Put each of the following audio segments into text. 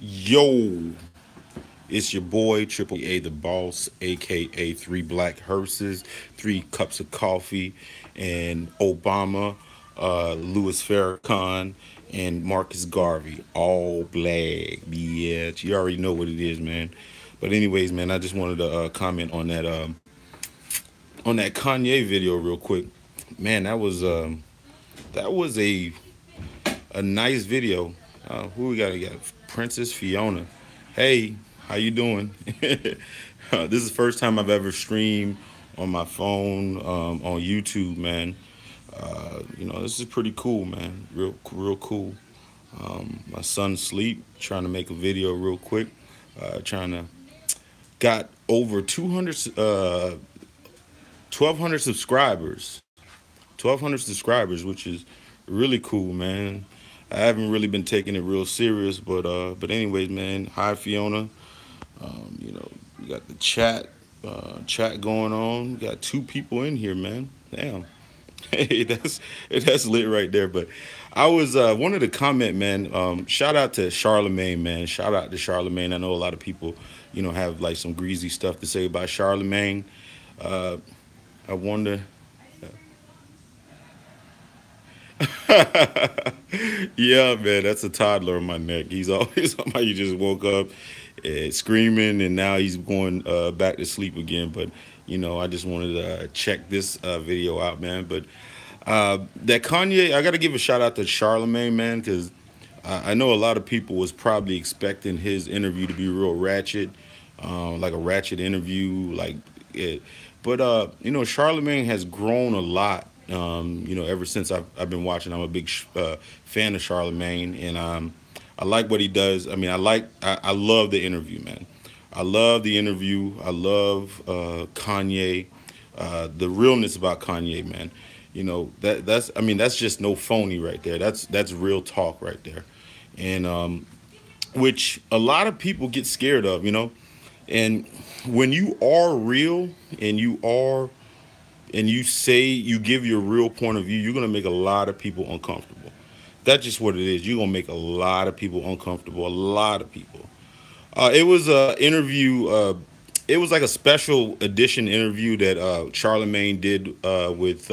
Yo, it's your boy Triple A the Boss, aka Three Black Hearses, Three Cups of Coffee, and Obama, Louis Farrakhan, and Marcus Garvey, all black. Yeah, you already know what it is, man. But anyways, man, I just wanted to comment on that Kanye video real quick. Man, that was a nice video. Who we got? We got Princess Fiona. Hey, how you doing? This is the first time I've ever streamed on my phone on YouTube, man. This is pretty cool, man. Real cool. My son's asleep, trying to make a video real quick. Trying to got over 200, 1,200 subscribers. 1,200 subscribers, which is really cool, man. I haven't really been taking it real serious, but anyways, man. Hi, Fiona. We got the chat going on. We got two people in here, man. Damn. Hey, that's lit right there. But I was wanted to comment, man. Shout out to Charlemagne, man. Shout out to Charlemagne. I know a lot of people, have like some greasy stuff to say about Charlemagne. Uh, I wonder. Yeah, man, that's a toddler on my neck. He's always somebody just woke up screaming, and now he's going back to sleep again. But I just wanted to check this video out, man. But that Kanye, I got to give a shout out to Charlemagne, man, because I know a lot of people was probably expecting his interview to be real ratchet, like a ratchet interview, like it. But Charlemagne has grown a lot. Ever since I've been watching, I'm a big fan of Charlemagne, and I like what he does. I mean, I love the interview, man. I love the interview. I love Kanye, the realness about Kanye, man. That's just no phony right there. That's real talk right there, and which a lot of people get scared of, and when you are real and you say you give your real point of view, you're gonna make a lot of people uncomfortable. That's just what it is. You're gonna make a lot of people uncomfortable. A lot of people. It was a interview. It was like a special edition interview that Charlemagne did with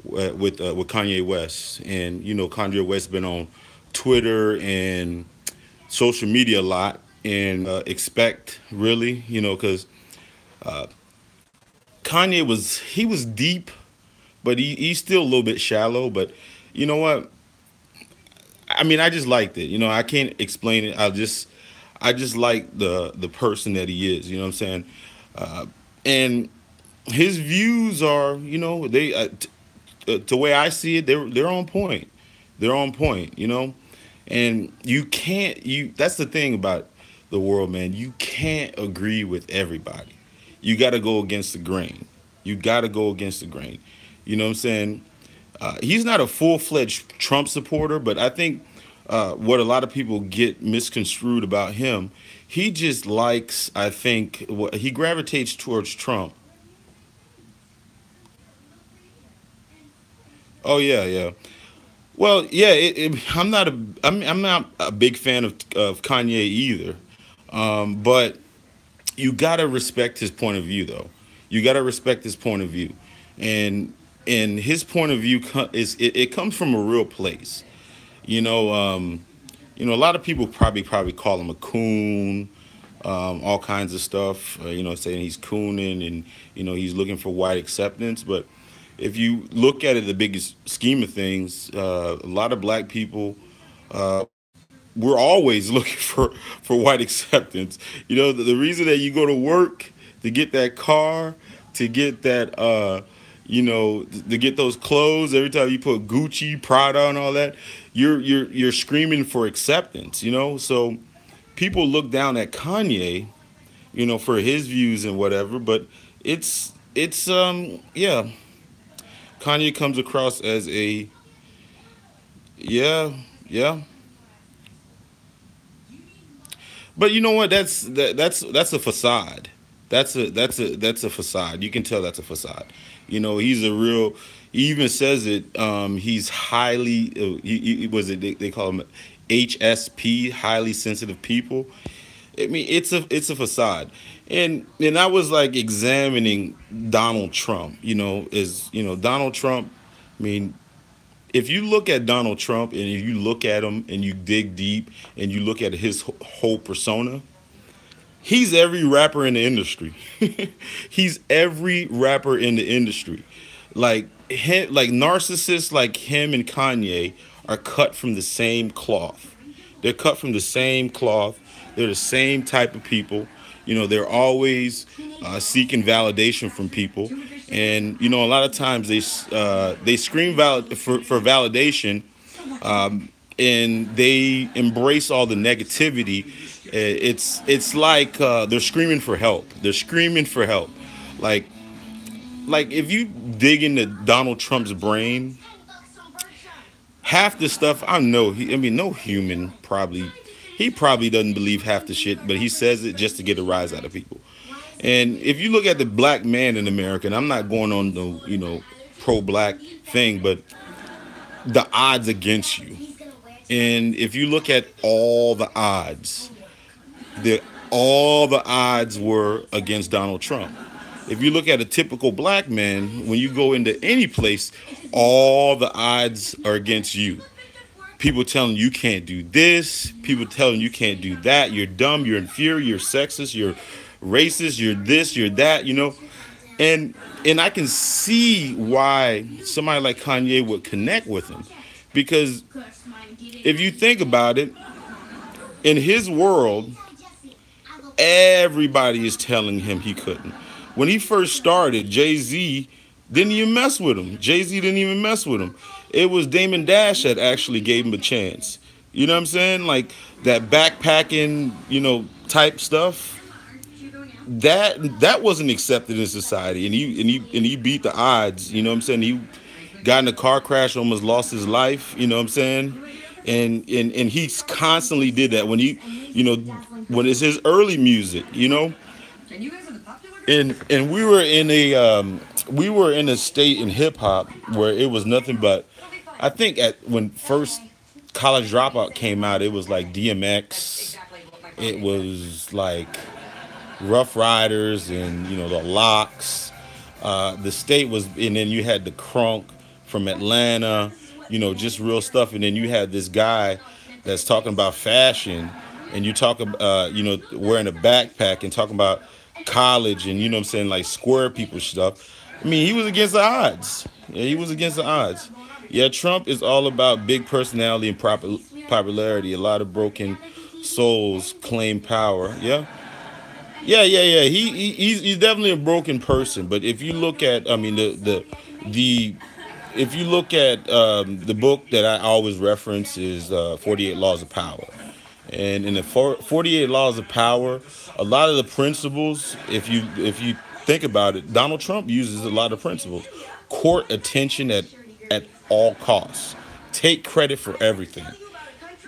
Kanye West, and Kanye West been on Twitter and social media a lot, and expect really, because Kanye was deep, but he's still a little bit shallow. But you know what? I mean, I just liked it. I can't explain it. I just like the person that he is. You know what I'm saying? And his views are, they the way I see it, they're on point. They're on point. And you can't you. That's the thing about the world, man. You can't agree with everybody. You got to go against the grain. You got to go against the grain. You know what I'm saying? He's not a full fledged Trump supporter, but I think what a lot of people get misconstrued about him, he just likes, I think, what he gravitates towards Trump. Oh yeah, yeah. Well, yeah. I'm not a big fan of Kanye either. But you gotta respect his point of view, though. You gotta respect his point of view, and his point of view it comes from a real place. You know, um, a lot of people probably call him a coon, all kinds of stuff. Saying he's cooning and he's looking for white acceptance. But if you look at it, the biggest scheme of things, a lot of black people we're always looking for white acceptance. The reason that you go to work to get that car, to get that to get those clothes. Every time you put Gucci, Prada, and all that, you're screaming for acceptance. So people look down at Kanye, for his views and whatever. But it's yeah, Kanye comes across as a yeah, yeah. But you know what? That's a facade. That's a facade. You can tell that's a facade. He's a real. He even says it. He's highly. Was it? They call him. HSP, highly sensitive people. I mean, it's a facade. And I was like examining Donald Trump. Donald Trump. I mean, if you look at Donald Trump and if you look at him and you dig deep and you look at his whole persona, he's every rapper in the industry. He's every rapper in the industry. Like him, like narcissists like him and Kanye are cut from the same cloth. They're cut from the same cloth. They're the same type of people. They're always seeking validation from people, and a lot of times they scream for validation, and they embrace all the negativity. It's like they're screaming for help. They're screaming for help. Like if you dig into Donald Trump's brain, half the stuff I know. I mean, no human probably. He probably doesn't believe half the shit, but he says it just to get a rise out of people. And if you look at the black man in America, and I'm not going on the pro-black thing, but the odds against you. And if you look at all the odds, all the odds were against Donald Trump. If you look at a typical black man, when you go into any place, all the odds are against you. People telling you can't do this. People telling you can't do that. You're dumb. You're inferior. You're sexist. You're racist. You're this. You're that. And I can see why somebody like Kanye would connect with him, because if you think about it, in his world, everybody is telling him he couldn't. When he first started, Jay-Z didn't even mess with him. Jay-Z didn't even mess with him. It was Damon Dash that actually gave him a chance. You know what I'm saying? Like that backpacking, type stuff. That wasn't accepted in society, and he beat the odds. You know what I'm saying? He got in a car crash, almost lost his life. You know what I'm saying? And he constantly did that when it's his early music. And we were in a state in hip hop where it was nothing but, I think when first College Dropout came out, it was like DMX, it was like Rough Riders, and the Locks. The state was, and then you had the Crunk from Atlanta, just real stuff. And then you had this guy that's talking about fashion, and you talk about, wearing a backpack and talking about college, and what I'm saying, like square people stuff. I mean, he was against the odds. Yeah, he was against the odds. Yeah, Trump is all about big personality and popularity. A lot of broken souls claim power. Yeah. Yeah. He's definitely a broken person. But if you look at, I mean, the if you look at the book that I always reference is 48 Laws of Power. And in the 48 Laws of Power, a lot of the principles, if you think about it, Donald Trump uses a lot of principles. Court attention at all costs. Take credit for everything.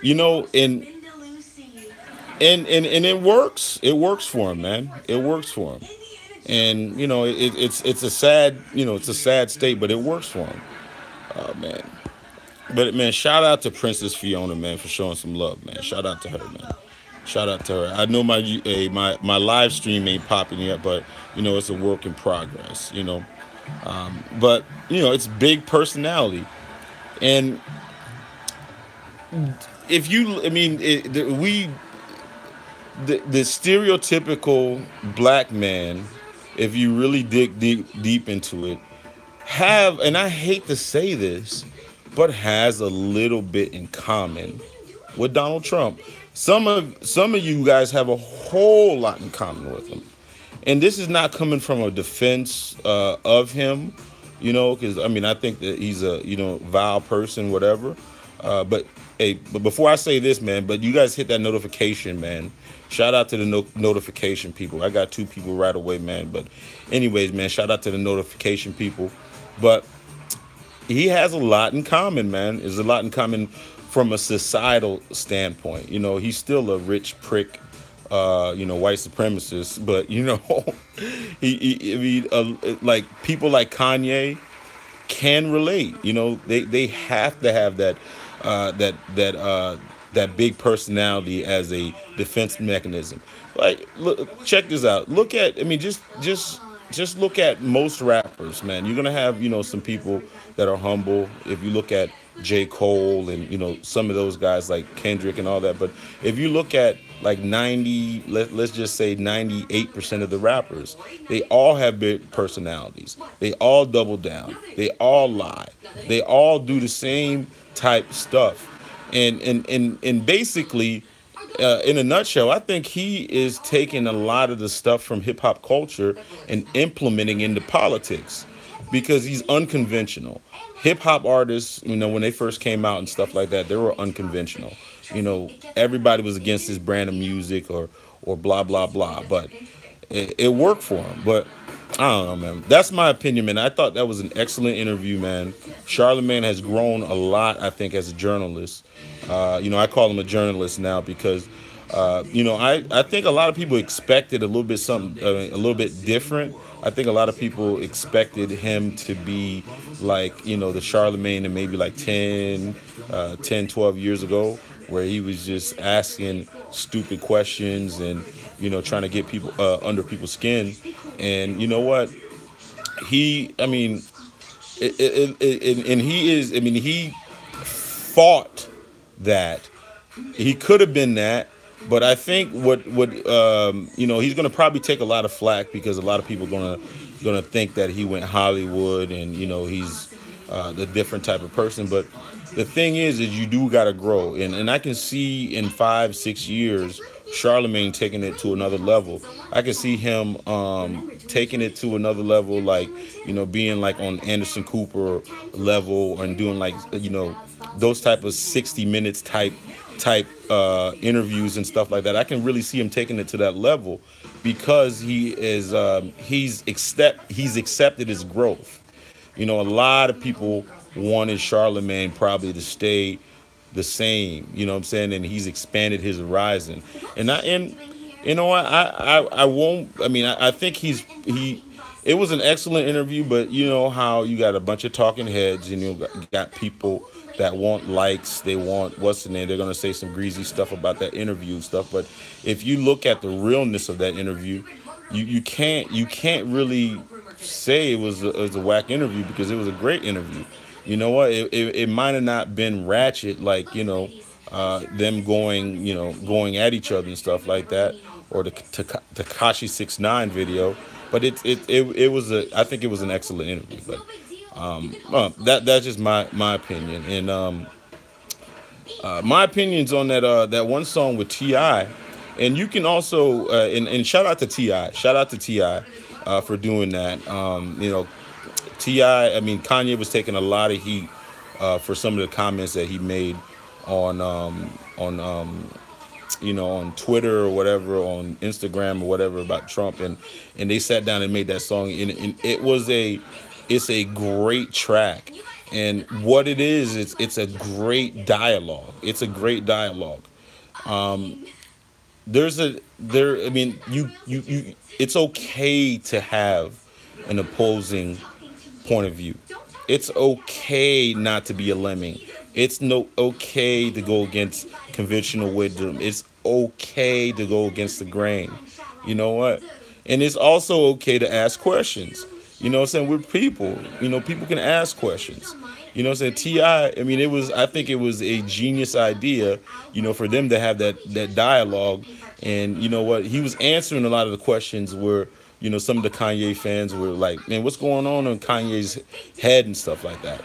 And it works. It works for him, man. It works for him. And it's a sad it's a sad state, but it works for him. Oh man. But man, shout out to Princess Fiona, man, for showing some love, man. Shout out to her, man. Shout out to her. I know my live stream ain't popping yet, but it's a work in progress. But it's big personality, and if you, I mean, the stereotypical black man, if you really dig deep into it, and I hate to say this, but has a little bit in common with Donald Trump. Some of you guys have a whole lot in common with him, and this is not coming from a defense of him, because I mean I think that he's a vile person, whatever. But hey, but before I say this, man, but you guys hit that notification, man. Shout out to the notification people. I got 2 people right away, man. But anyways, man, shout out to the notification people. But he has a lot in common, man. There's a lot in common from a societal standpoint. He's still a rich prick, white supremacist. But like people like Kanye can relate. They have to have that that big personality as a defense mechanism. Like, look, check this out. Look at, I mean, just look at most rappers, man. You're gonna have, some people that are humble. If you look at J. Cole and some of those guys like Kendrick and all that, but if you look at like let's just say 98% of the rappers, they all have big personalities. They all double down. They all lie. They all do the same type stuff, and basically, in a nutshell, I think he is taking a lot of the stuff from hip hop culture and implementing into politics because he's unconventional. Hip hop artists, when they first came out and stuff like that, they were unconventional. Everybody was against his brand of music or blah blah blah, but it worked for him. But I don't know, man. That's my opinion, man. I thought that was an excellent interview, man. Charlemagne has grown a lot, I think, as a journalist. I call him a journalist now because, I think a lot of people expected a little bit something, a little bit different. I think a lot of people expected him to be like, the Charlemagne and maybe like 10, 12 years ago, where he was just asking stupid questions and, trying to get people under people's skin. And you know what? I mean, and he is, I mean, he fought that. He could have been that, but I think he's going to probably take a lot of flack because a lot of people going to think that he went Hollywood and he's the different type of person. But the thing is you do got to grow, and I can see in 5 6 years Charlemagne taking it to another level. I can see him taking it to another level, like being like on Anderson Cooper level and doing like those type of 60 minutes type interviews and stuff like that. I can really see him taking it to that level because he's accepted his growth. A lot of people wanted Charlemagne probably to stay the same, you know what I'm saying? And he's expanded his horizon. And you know what? I won't. I mean, I think he. It was an excellent interview, but you know how you got a bunch of talking heads, and you got people that want likes. They want what's the name? They're gonna say some greasy stuff about that interview and stuff. But if you look at the realness of that interview, you can't really say it was a whack interview because it was a great interview. You know what? It might have not been ratchet like them going at each other and stuff like that, or the Takashi 6ix9ine video. But it was I think it was an excellent interview. But that's just my opinion, and my opinions on that one song with Ti, and you can also and shout out to Ti for doing that. Ti, I mean Kanye was taking a lot of heat for some of the comments that he made on Twitter or whatever, on Instagram or whatever about Trump, and they sat down and made that song, and it's a great track, and what it is, it's a great dialogue. It's a great dialogue. I mean, it's okay to have an opposing point of view. It's okay not to be a lemming. It's no okay to go against conventional wisdom. It's okay to go against the grain. You know what? And it's also okay to ask questions. You know what I'm saying? We're people. People can ask questions. You know what I'm saying? I mean, I think it was a genius idea, for them to have that dialogue. And you know what? He was answering a lot of the questions where, some of the Kanye fans were like, man, what's going on Kanye's head and stuff like that.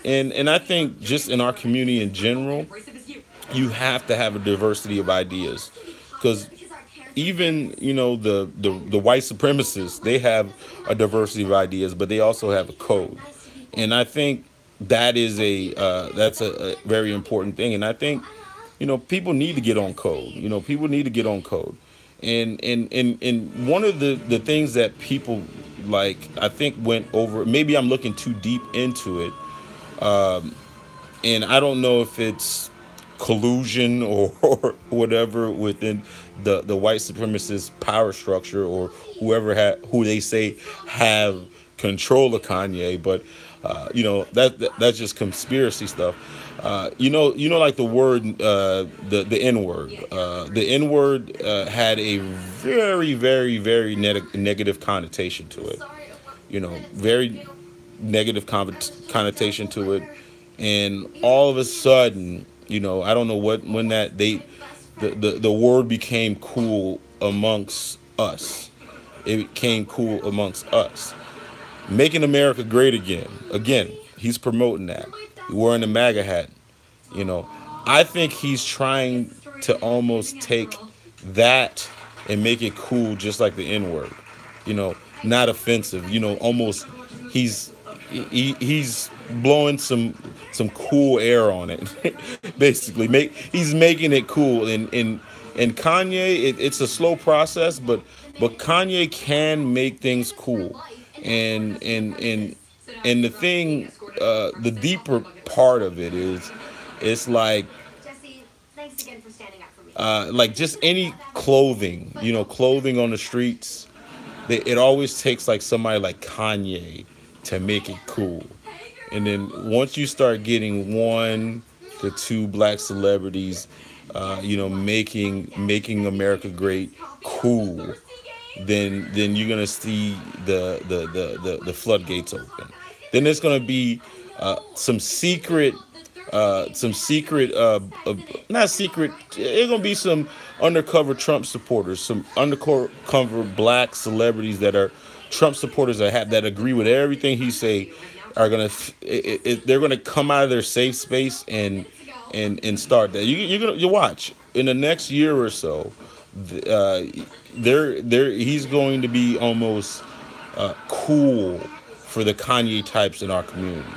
And I think just in our community in general, you have to have a diversity of ideas, because even the white supremacists, they have a diversity of ideas, but they also have a code, and I think that's a very important thing. And I think people need to get on code. People need to get on code, and one of the things that people like, I think, went over. Maybe I'm looking too deep into it, and I don't know if it's collusion or whatever within the white supremacist power structure, or who they say have control of Kanye, but that's just conspiracy stuff. Like the word, the N word. The N word had a very, very, very negative connotation to it. Very negative connotation to it, and all of a sudden, I don't know what when that the word became cool amongst us. It became cool amongst us. Making America great again. Again, he's promoting that. Wearing the MAGA hat. You know, I think he's trying to almost take that and make it cool, just like the N word. Not offensive. Almost he's he's blowing some cool air on it. Basically, he's making it cool. And Kanye, it's a slow process, but Kanye can make things cool. And the thing, the deeper part of it is, it's like just any clothing, clothing on the streets. It always takes like somebody like Kanye to make it cool. And then once you start getting one to two black celebrities, making America great cool, then you're gonna see the floodgates open. Then there's gonna be some secret, not secret. There's gonna be some undercover Trump supporters, some undercover black celebrities that are Trump supporters that agree with everything he say. Are gonna they're gonna come out of their safe space and start that. You watch in the next year or so. Uh, he's going to be almost cool for the Kanye types in our community,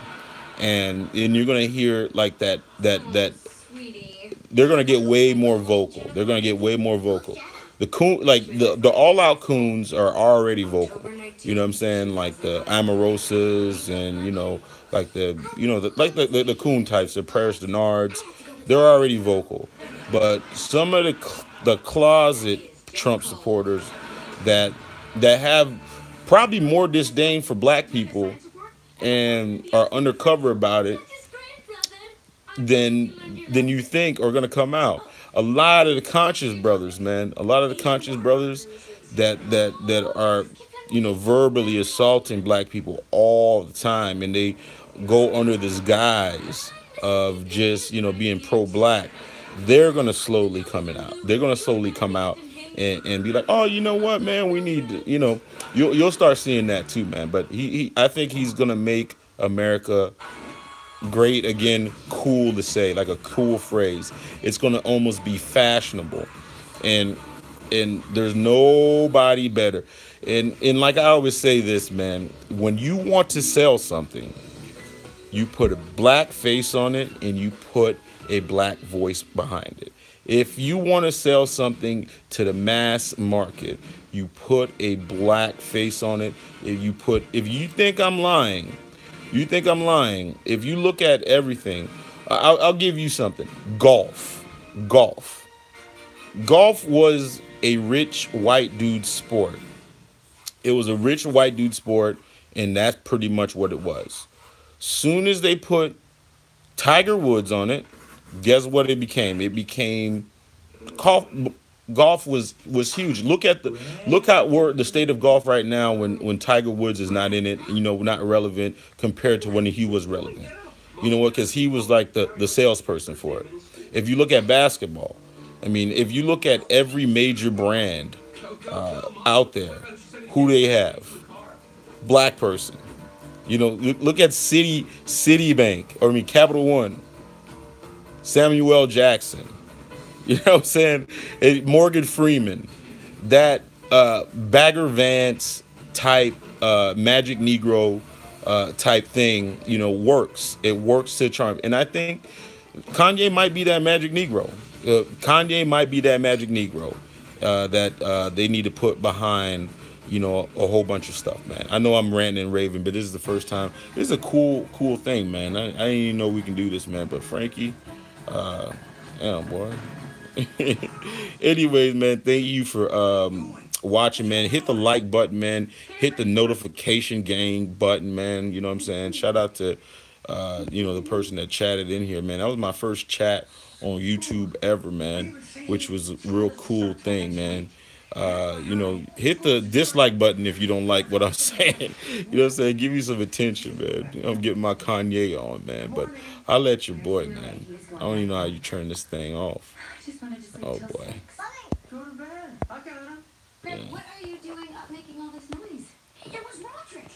and you're gonna hear like that they're gonna get way more vocal. They're gonna get way more vocal. The coon, like the all out coons are already vocal. You know what I'm saying? Like the Amarosas and like the coon types, the Paris Denards, they're already vocal. But some of the closet Trump supporters that have probably more disdain for black people and are undercover about it than you think are going to come out. A lot of the conscious brothers, man, a lot of the conscious brothers that are verbally assaulting black people all the time, and they go under this guise of just being pro-black. They're going to slowly coming out. They're going to slowly come out and be like, oh, you know what, man, we need to, you'll start seeing that too, man. But I think he's going to make America great again, cool to say, like a cool phrase. It's going to almost be fashionable, and there's nobody better. And like I always say this, man, when you want to sell something, you put a black face on it and you put a black voice behind it. If you want to sell something to the mass market, you put a black face on it. If you think I'm lying, you think I'm lying. If you look at everything, I'll give you something. Golf. Golf was a rich white dude sport. It was a rich white dude sport, and that's pretty much what it was. Soon as they put Tiger Woods on it, guess what it became? It became golf. Golf was huge. Look at where the state of golf right now when Tiger Woods is not in it. Not relevant compared to when he was relevant. You know what? Because he was like the salesperson for it. If you look at basketball, I mean, if you look at every major brand out there, who they have, black person. Look at Citibank, or I mean Capital One, Samuel L. Jackson. You know what I'm saying? Morgan Freeman, that Bagger Vance type Magic Negro type thing, works. It works to charm. And I think Kanye might be that Magic Negro. Kanye might be that Magic Negro that they need to put behind, a whole bunch of stuff, man. I know I'm ranting and raving, but this is the first time. This is a cool thing, man. I didn't even know we can do this, man. But Frankie, yeah, boy. Anyways, man, thank you for watching, man. Hit the like button, man. Hit the notification gang button, man. You know what I'm saying? Shout out to The person that chatted in here, man. That was my first chat on YouTube ever, man, which was a real cool thing, man. Hit the dislike button if you don't like what I'm saying. You know what I'm saying? Give me some attention, man. I'm getting my Kanye on, man. But I'll let your boy, man. I don't even know how you turn this thing off. Oh boy. Go to bed. I got him. Greg, what are you doing up making all this noise? It was Roderick.